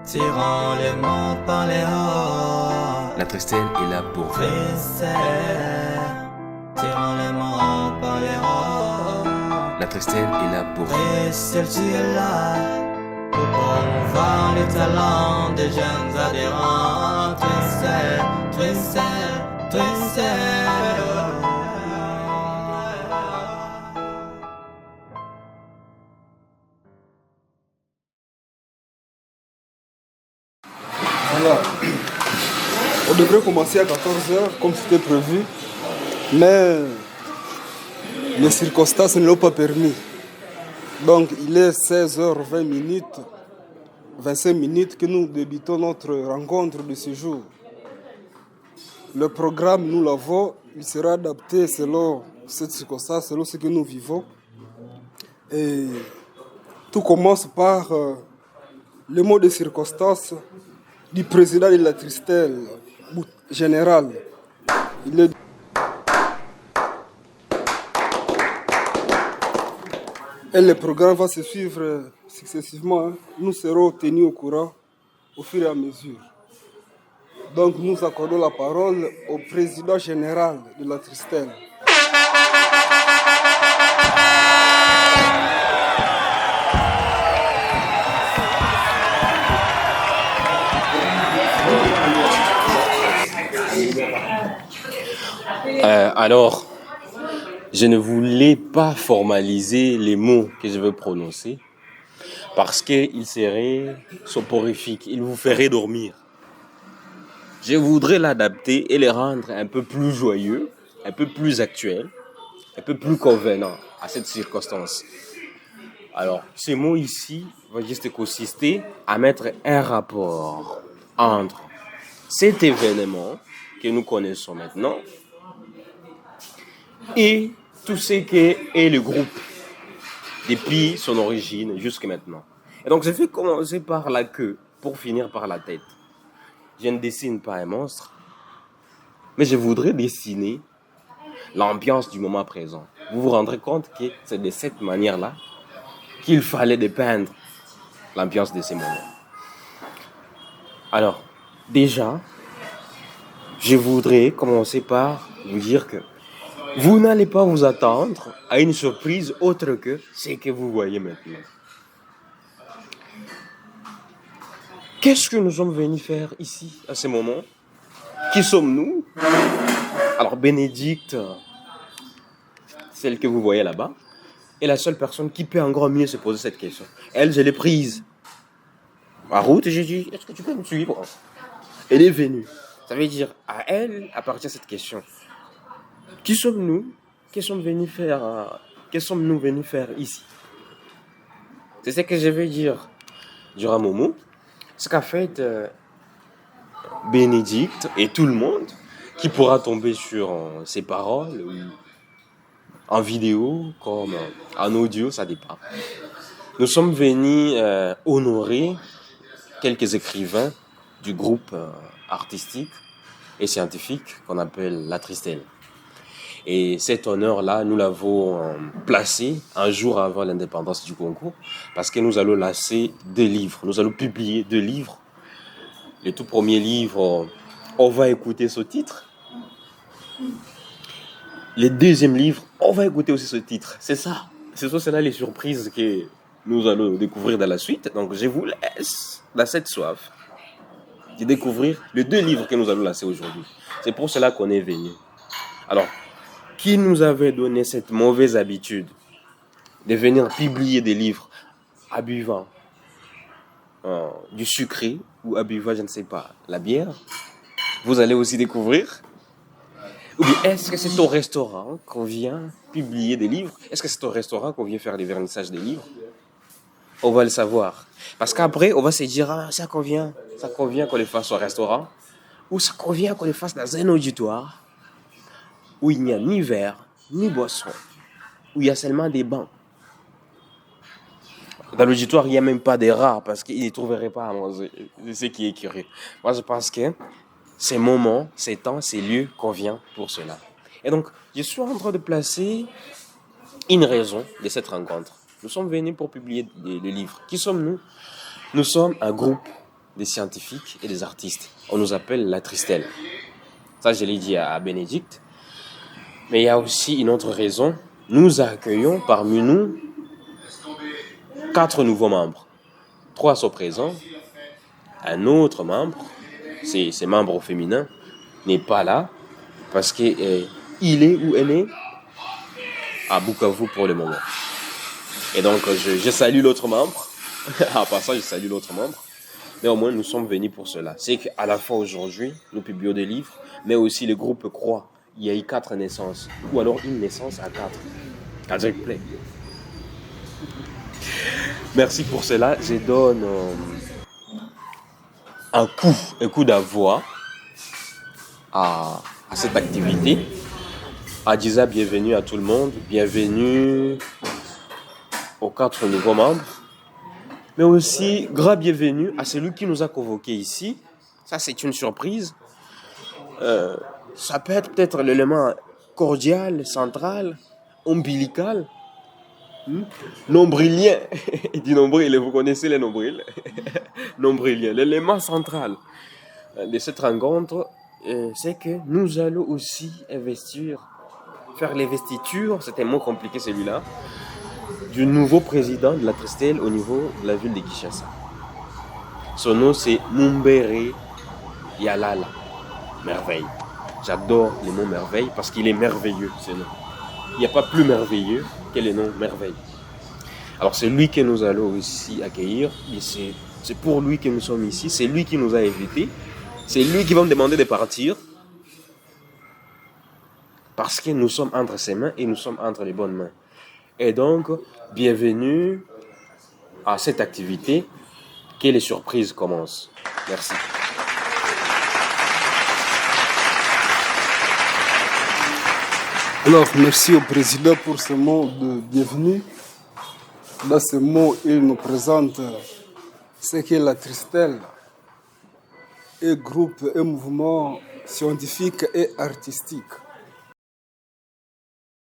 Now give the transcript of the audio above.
tirant les monts par les hauts. La tristesse est là pour Tristesse, tirant les monts par les hauts. La tristesse est là pour Tristesse, tu es là pour promouvoir les talents des jeunes adhérents. Tristesse, tristesse, tristesse. Alors, on devrait commencer à 14h comme c'était prévu, mais les circonstances ne l'ont pas permis. Donc il est 16h20, 25 minutes que nous débutons notre rencontre de ce jour. Le programme, nous l'avons, il sera adapté selon cette circonstance, selon ce que nous vivons. Et tout commence par le mot de circonstance du président de la Tristelle général. Et le programme va se suivre successivement. Nous serons tenus au courant au fur et à mesure. Donc nous accordons la parole au président général de la Tristelle. Alors, je ne voulais pas formaliser les mots que je veux prononcer parce qu'ils seraient soporifiques, ils vous feraient dormir. Je voudrais l'adapter et les rendre un peu plus joyeux, un peu plus actuels, un peu plus convenants à cette circonstance. Alors, ces mots ici vont juste consister à mettre un rapport entre cet événement que nous connaissons maintenant et tout ce qu'est le groupe depuis son origine jusqu'à maintenant. Et donc, je vais commencer par la queue pour finir par la tête. Je ne dessine pas un monstre, mais je voudrais dessiner l'ambiance du moment présent. Vous vous rendrez compte que c'est de cette manière-là qu'il fallait dépeindre l'ambiance de ces moments. Alors, déjà, je voudrais commencer par vous dire que vous n'allez pas vous attendre à une surprise autre que ce que vous voyez maintenant. Qu'est-ce que nous sommes venus faire ici, à ce moment? Qui sommes-nous? Alors, Bénédicte, celle que vous voyez là-bas, est la seule personne qui peut encore mieux se poser cette question. Elle, je l'ai prise en route et j'ai dit, est-ce que tu peux me suivre? Elle est venue. Ça veut dire, à elle appartient cette question. Qui sommes-nous? Qu'est-ce que sommes-nous venus faire ici? C'est ce que je vais dire durant mon mot. Ce qu'a fait Bénédicte et tout le monde qui pourra tomber sur ses paroles ou en vidéo comme en audio, ça dépend. Nous sommes venus honorer quelques écrivains du groupe artistique et scientifique qu'on appelle la Tristelle. Et cet honneur-là, nous l'avons placé un jour avant l'indépendance du Congo parce que nous allons lancer 2 livres. Nous allons publier 2 livres. Le tout premier livre, on va écouter ce titre. Le deuxième livre, on va écouter aussi ce titre. C'est ça. Ce sont celles-là les surprises que nous allons découvrir dans la suite. Donc, je vous laisse dans cette soif de découvrir les 2 livres que nous allons lancer aujourd'hui. C'est pour cela qu'on est venu. Alors, qui nous avait donné cette mauvaise habitude de venir publier des livres en buvant du sucré ou en buvant, je ne sais pas, la bière? Vous allez aussi découvrir. Ou bien, est-ce que c'est au restaurant qu'on vient publier des livres? Est-ce que c'est au restaurant qu'on vient faire les vernissages des livres? On va le savoir. Parce qu'après, on va se dire, ça convient qu'on les fasse au restaurant, ou ça convient qu'on les fasse dans un auditoire où il n'y a ni verre, ni boisson, où il y a seulement des bancs. Dans l'auditoire, il n'y a même pas des rats parce qu'ils ne trouveraient pas à manger. C'est ce qui est curieux. Moi, je pense que ces moments, ces temps, ces lieux conviennent pour cela. Et donc, je suis en train de placer une raison de cette rencontre. Nous sommes venus pour publier des livres. Qui sommes-nous? Nous sommes un groupe des scientifiques et des artistes. On nous appelle la Tristelle. Ça, je l'ai dit à Bénédicte. Mais il y a aussi une autre raison. Nous accueillons parmi nous 4 nouveaux membres. 3 sont présents. Un autre membre, c'est membre au féminin, n'est pas là parce qu'il est ou elle est à Bukavu pour le moment. Et donc, je salue l'autre membre. En passant, je salue l'autre membre. Mais au moins, nous sommes venus pour cela. C'est qu'à la fois aujourd'hui, nous publions des livres, mais aussi le groupe croit. Il y a eu 4 naissances, ou alors une naissance à 4. Avec play. Merci pour cela. Je donne un coup d'avoir à cette activité. Adiza, bienvenue à tout le monde. Bienvenue aux 4 nouveaux membres. Mais aussi, grand bienvenue à celui qui nous a convoqués ici. Ça, c'est une surprise. Ça peut être peut-être l'élément cordial, central, ombilical, nombrilien. Il dit nombril, vous connaissez les nombrils. Nombrilien, l'élément central de cette rencontre, c'est que nous allons aussi faire l'investiture, c'est un mot compliqué celui-là, du nouveau président de la Tristelle au niveau de la ville de Kinshasa. Son nom, c'est Mumbere Yalala, merveille. J'adore le mot merveille parce qu'il est merveilleux, ce nom. Il n'y a pas plus merveilleux que le nom merveille. Alors c'est lui que nous allons aussi accueillir, et c'est pour lui que nous sommes ici, c'est lui qui nous a invités, c'est lui qui va me demander de partir, parce que nous sommes entre ses mains et nous sommes entre les bonnes mains. Et donc, bienvenue à cette activité, que les surprises commencent. Merci. Alors, merci au président pour ce mot de bienvenue. Dans ce mot, il nous présente ce qu'est la Tristelle, un groupe, un mouvement scientifique et artistique